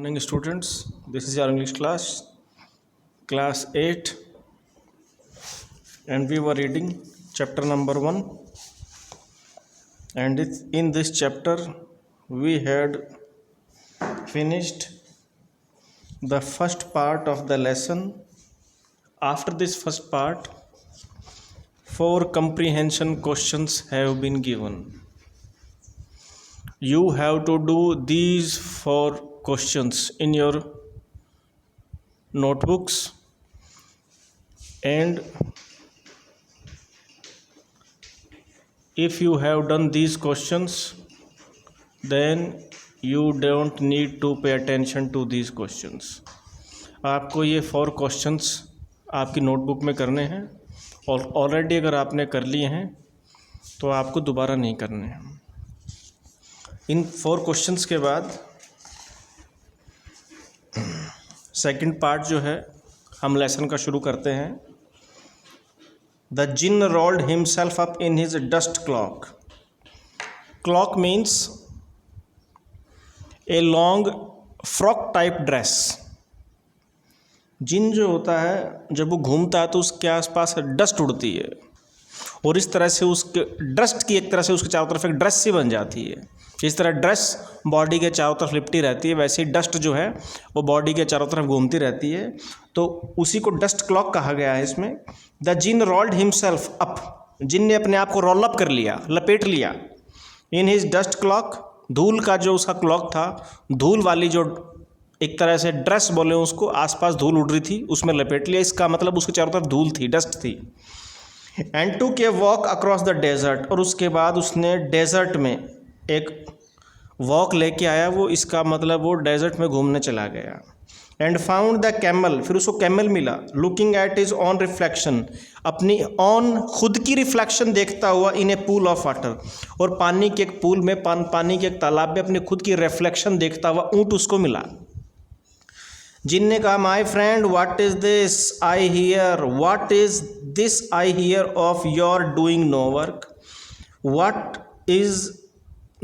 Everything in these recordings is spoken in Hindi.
Morning students, this is your English class 8, and we were reading chapter number 1, and in this chapter we had finished the first part of the lesson. After this first part, 4 comprehension questions have been given. You have to do these 4 questions in your notebooks, and if you have done these questions, then you don't need to pay attention to these questions. आपको ये 4 questions आपकी नोटबुक में करने हैं, और ऑलरेडी अगर आपने कर लिए हैं तो आपको दोबारा नहीं करने हैं. इन 4 क्वेश्चंस के बाद सेकंड पार्ट जो है हम लेसन का शुरू करते हैं. The jinn rolled himself up in his dust cloak. Cloak means a long frock type dress. जिन जो होता है जब वो घूमता है तो उसके आसपास डस्ट उड़ती है, और इस तरह से उसके डस्ट की एक तरह से उसके चारों तरफ एक ड्रेस सी बन जाती है. जिस तरह ड्रेस बॉडी के चारों तरफ लिपटी रहती है, वैसे ही डस्ट जो है वो बॉडी के चारों तरफ घूमती रहती है, तो उसी को डस्ट क्लॉक कहा गया है इसमें. The jinn rolled himself up. जिन ने अपने आप को रोल अप कर लिया, लपेट लिया. इन हिज डस्ट क्लॉक. धूल का जो उसका क्लॉक था, धूल वाली जो एक तरह से ड्रेस बोले उसको, आसपास धूल उड़ रही थी, उसमें लपेट लिया. इसका मतलब उसके चारों तरफ धूल थी, डस्ट थी. And took a walk across the desert. और उसके बाद उसने डेजर्ट में एक वॉक लेके आया. वो इसका मतलब वो डेजर्ट में घूमने चला गया. And found the camel. फिर उसको कैमल मिला. Looking at his on reflection. अपनी ऑन खुद की रिफ्लेक्शन देखता हुआ इन ए पूल ऑफ वाटर. और पानी के एक पूल में, पानी के एक तालाब में अपनी खुद की रिफ्लेक्शन देखता हुआ ऊँट उसको मिला. जिन ने कहा, my friend what is this I hear. What is this I hear of your doing no work. What is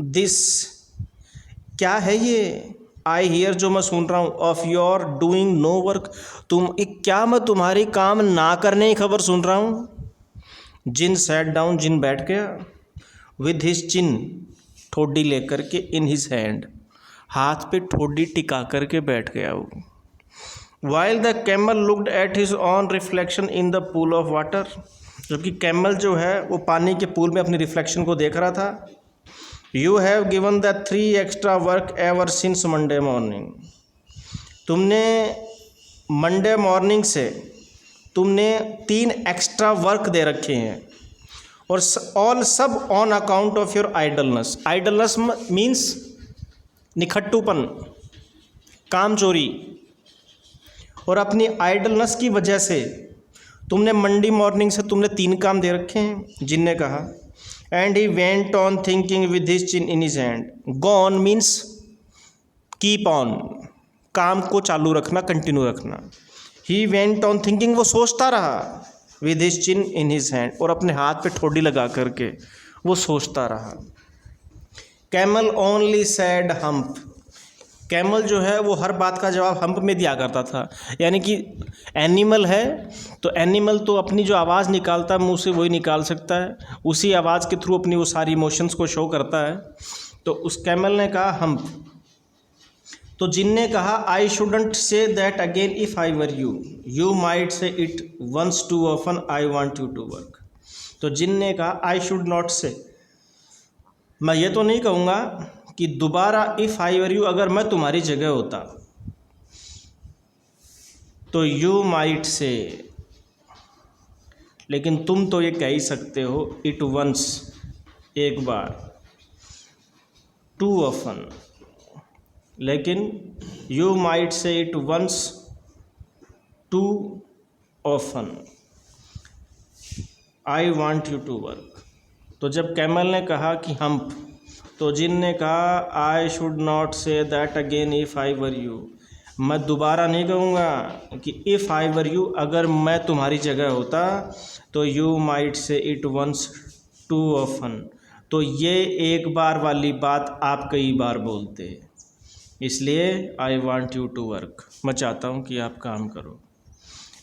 this. क्या है ये आई हियर जो मैं सुन रहा हूँ, of your doing no work. क्या मैं तुम्हारी काम ना करने की खबर सुन रहा हूँ. जिन सैट डाउन. जिन बैठ गया. विद हिज चिन. ठोडी लेकर के. In his hand. हाथ पे ठोडी टिका करके बैठ गया वो. While the camel looked at his on reflection in the pool of water. जबकि कैमल जो है वो पानी के पूल में अपनी रिफ्लेक्शन को देख रहा था. You have given the 3 extra work ever since Monday morning. तुमने मंडे मॉर्निंग से तुमने 3 एक्स्ट्रा वर्क दे रखे हैं, और ऑल सब on account of your idleness. Idleness means निखट्टूपन, काम चोरी. और अपनी आइडलनेस की वजह से तुमने मंडे मॉर्निंग से तुमने 3 काम दे रखे हैं. जिनने कहा. And he went on thinking with his chin in his hand. Go on means keep on, काम को चालू रखना, कंटिन्यू रखना. He went on thinking. वो सोचता रहा. With his chin in his hand. और अपने हाथ पे ठोडी लगा करके वो सोचता रहा. Camel only sad hump. Camel जो है वो हर बात का जवाब हम्प में दिया करता था. यानी कि एनिमल है तो एनिमल तो अपनी जो आवाज़ निकालता है मुंह से वही निकाल सकता है, उसी आवाज़ के थ्रू अपनी वो सारी इमोशंस को शो करता है. तो उस कैमल ने कहा हम्प. तो जिन ने कहा, I shouldn't say that again if I were you. You might say it once too often. I want you to work. तो जिन ने कहा, आई शुड नॉट से. मैं ये तो नहीं कहूँगा कि दोबारा इफ़ आई वर यू, अगर मैं तुम्हारी जगह होता तो यू माइट से. लेकिन तुम तो ये कह ही सकते हो इट वंस, एक बार. Too often. लेकिन you might say it once too often. I want you to work. तो जब कैमल ने कहा कि हम्प, तो जिन ने कहा, आई शुड नॉट से that again if I were you. मैं दोबारा नहीं कहूँगा कि इफ़ आई वर यू, अगर मैं तुम्हारी जगह होता तो you might say it once too often. तो ये एक बार वाली बात आप कई बार बोलते. इसलिए I want you to work, मैं चाहता हूँ कि आप काम करो।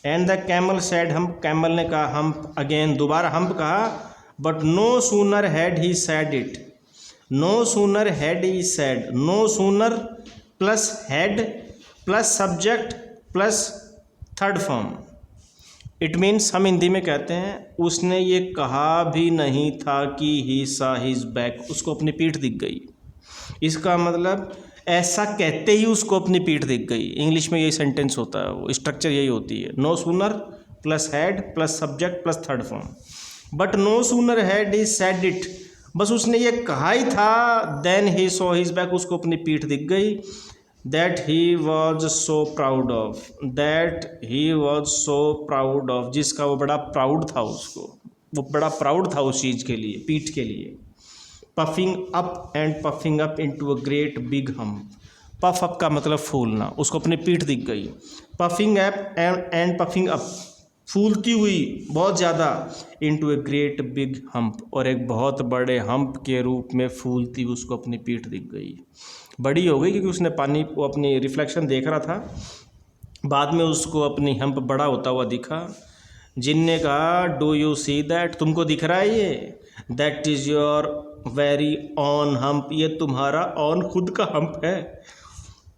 एंड द कैमल सेड, हम कैमल ने कहा हम्प अगेन, दोबारा हम्प कहा, but no sooner had he said it, no sooner had he said, no sooner plus had plus subject plus third form, it means हम हिंदी में कहते हैं उसने ये कहा भी नहीं था कि ही सा हिज बैक, उसको अपनी पीठ दिख गई। इसका मतलब ऐसा कहते ही उसको अपनी पीठ दिख गई। इंग्लिश में यही सेंटेंस होता है, वो स्ट्रक्चर यही होती है, no sooner plus had plus subject plus third form. But no sooner had he said it, बस उसने ये कहा ही था, then he saw his back, उसको अपनी पीठ दिख गई। That he was so proud of, that he was so proud of, जिसका वो बड़ा प्राउड था, उसको वो बड़ा प्राउड था उस चीज़ के लिए, पीठ के लिए। Puffing up and puffing up into a great big hump, puff up का मतलब फूलना, उसको अपनी पीठ दिख गई। Puffing up and puffing up, फूलती हुई बहुत ज़्यादा, into a great big hump, और एक बहुत बड़े हम्प के रूप में फूलती हुई उसको अपनी पीठ दिख गई। बड़ी हो गई क्योंकि उसने पानी, वो अपनी रिफ्लेक्शन देख रहा था, बाद में उसको अपनी हम्प बड़ा होता हुआ दिखा। जिन ने कहा डू यू सी दैट, तुमको दिख रहा है ये, that is your very own hump, ये तुम्हारा ऑन खुद का हम्प है।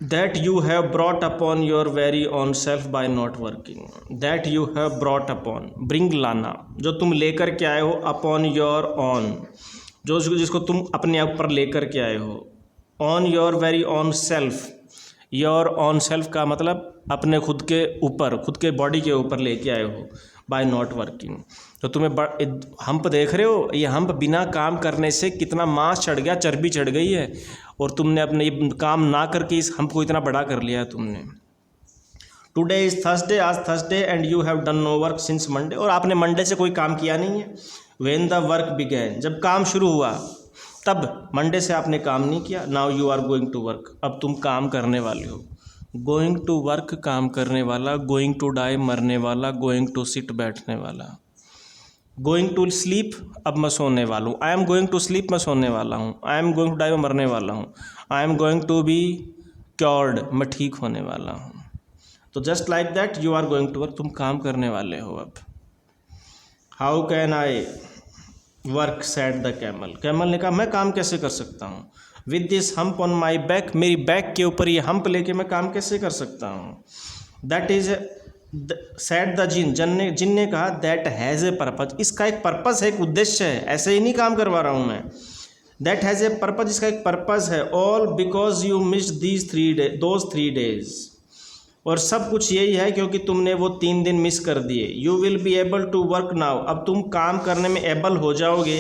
That you have brought upon your very own self by not working, that you have brought upon, bring लाना, जो तुम लेकर के आए हो, अपॉन योर ऑन, जो जिसको तुम अपने ऊपर लेकर के आए हो, on your very own self, your on self का मतलब अपने खुद के ऊपर, खुद के बॉडी के ऊपर लेके आए हो, बाय नॉट वर्किंग। तो तुम्हें हम्प देख रहे हो, ये हम्प बिना काम करने से कितना मांस चढ़ गया, चर्बी चढ़ गई है, और तुमने अपने ये काम ना करके इस हम्प को इतना बड़ा कर लिया है तुमने। टुडे इज़ थर्सडे, आज Thursday, and you have done no work since Monday, और आपने मंडे से कोई काम किया नहीं है। व्हेन द वर्क बिगेन, जब काम शुरू हुआ तब, मंडे से आपने काम नहीं किया। Now you are going to work, अब तुम काम करने वाले हो। गोइंग टू वर्क काम करने वाला, गोइंग टू डाई मरने वाला, गोइंग टू सिट बैठने वाला। गोइंग टू स्लीप, अब मैं सोने वाला हूँ, I am going to sleep, मैं सोने वाला हूँ। I am going to die, मैं मरने वाला हूँ। I am going to be cured, मैं ठीक होने वाला हूँ। तो just like that you are going to work, तुम काम करने वाले हो अब। How can I work said the camel, camel ने कहा मैं काम कैसे कर सकता हूँ। With this hump on my back, मेरी बैक के ऊपर ये हम्प लेके मैं काम कैसे कर सकता हूँ। दैट इज सेड द जिन ने कहा दैट हैज़ ए पर्पज, इसका एक पर्पज़ है, एक उद्देश्य है, ऐसे ही नहीं काम करवा रहा हूँ मैं। दैट हैज़ ए पर्पज, इसका एक पर्पज़ है। All because you missed these 3 days, और सब कुछ यही है क्योंकि तुमने वो 3 दिन मिस कर दिए। You will be able to work now, अब तुम काम करने में एबल हो जाओगे,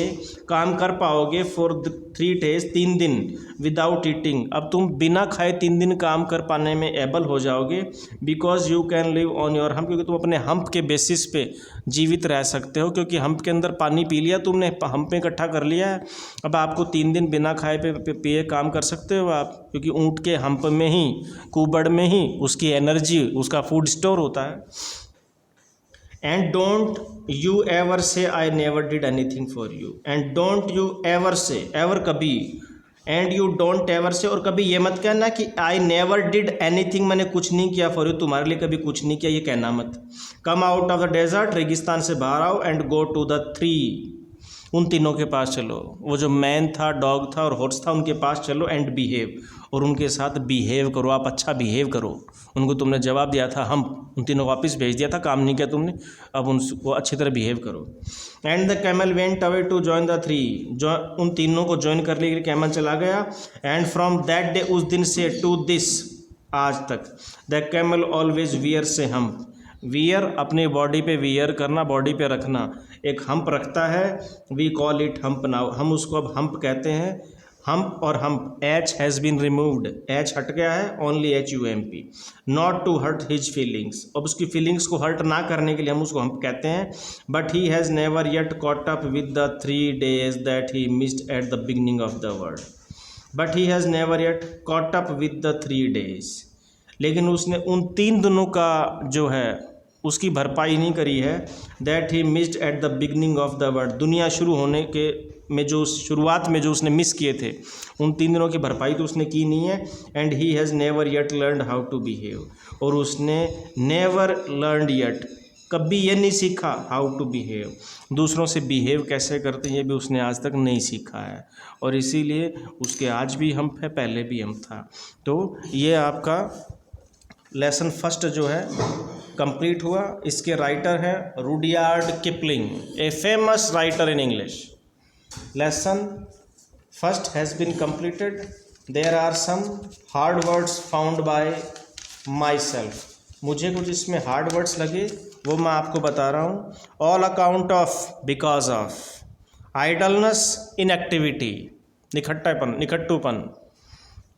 काम कर पाओगे फॉर 3 days, 3 दिन, विदाउट ईटिंग, अब तुम बिना खाए 3 दिन काम कर पाने में एबल हो जाओगे। Because you can live on your hump, क्योंकि तुम अपने हम्प के बेसिस पे जीवित रह सकते हो, क्योंकि हम्प के अंदर पानी पी लिया तुमने, हम्प में इकट्ठा कर लिया है, अब आपको 3 दिन बिना खाए पे पिए काम कर सकते हो आप, क्योंकि ऊँट के हम्प में ही, कुबड़ में ही उसकी एनर्जी, उसका फूड स्टोर होता है। And don't you ever say I never did anything for you, and don't you ever say, ever कभी, and you don't ever say, और कभी ये मत कहना कि आई नेवर डिड एनीथिंग, मैंने कुछ नहीं किया फॉर यू, तुम्हारे लिए कभी कुछ नहीं किया, ये कहना मत। Come out of the desert, रेगिस्तान से बाहर आओ, एंड गो टू द 3, उन तीनों के पास चलो, वो जो मैन था, डॉग था और हॉर्स था, उनके पास चलो, एंड बिहेव, और उनके साथ बिहेव करो, आप अच्छा बिहेव करो। उनको तुमने जवाब दिया था हम, उन तीनों को वापस भेज दिया था, काम नहीं किया तुमने, अब उनको अच्छी तरह बिहेव करो। And the camel went away to join the 3, उन तीनों को ज्वाइन करने के लिए कैमल चला गया। एंड फ्रॉम दैट डे, उस दिन से, टू दिस, आज तक, द कैमल ऑलवेज वियर से हम्प, वियर अपनी बॉडी पे वियर करना, बॉडी पे रखना, एक हम्प रखता है, we call it hump now, हम उसको अब हम्प कहते हैं। हम्प और hump, H has been removed, H हट गया है, only HUMP, not to hurt his feelings, अब उसकी फीलिंग्स को हर्ट ना करने के लिए हम उसको हम्प कहते हैं। But he has never yet caught up with the 3 days that he missed at the beginning of the world, but he has never yet caught up with the 3 days, लेकिन उसने उन 3 दिनों का जो है उसकी भरपाई नहीं करी है। That he missed at the beginning of the world, दुनिया शुरू होने के में जो शुरुआत में जो उसने मिस किए थे उन 3 दिनों की भरपाई तो उसने की नहीं है। And he has never yet learned how to behave, और उसने नेवर लर्नड येट, कभी ये नहीं सीखा हाउ टू बिहेव, दूसरों से बिहेव कैसे करते हैं ये भी उसने आज तक नहीं सीखा है, और इसीलिए उसके आज भी हम्प है, पहले भी हम्प था। तो ये आपका लेसन फर्स्ट जो है कंप्लीट हुआ। इसके राइटर हैं Rudyard Kipling, a famous writer in English. Lesson first has been completed. There are some hard words found by myself, मुझे कुछ इसमें हार्ड वर्ड्स लगे वो मैं आपको बता रहा हूँ। All account of, because of, idleness, inactivity, निखट्टूपन,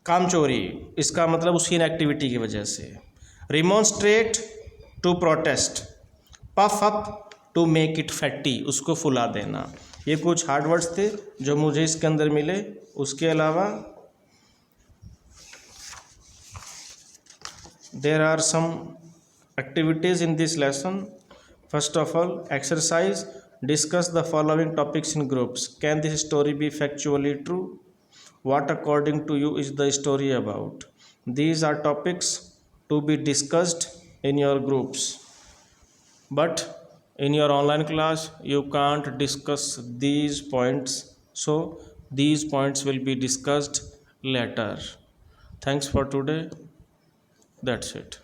कामचोरी, इसका मतलब उसकी इनएक्टिविटी की वजह से। Remonstrate, to protest. Puff up, to make it fatty, उसको फुला देना। ये कुछ हार्ड वर्ड्स थे जो मुझे इसके अंदर मिले। उसके अलावा there are some activities in this lesson. First of all, exercise, discuss the following topics in groups. Can this story be factually true? What according to you is the story about? These are topics to be discussed in your groups, but in your online class you can't discuss these points, so these points will be discussed later. Thanks for today. That's it.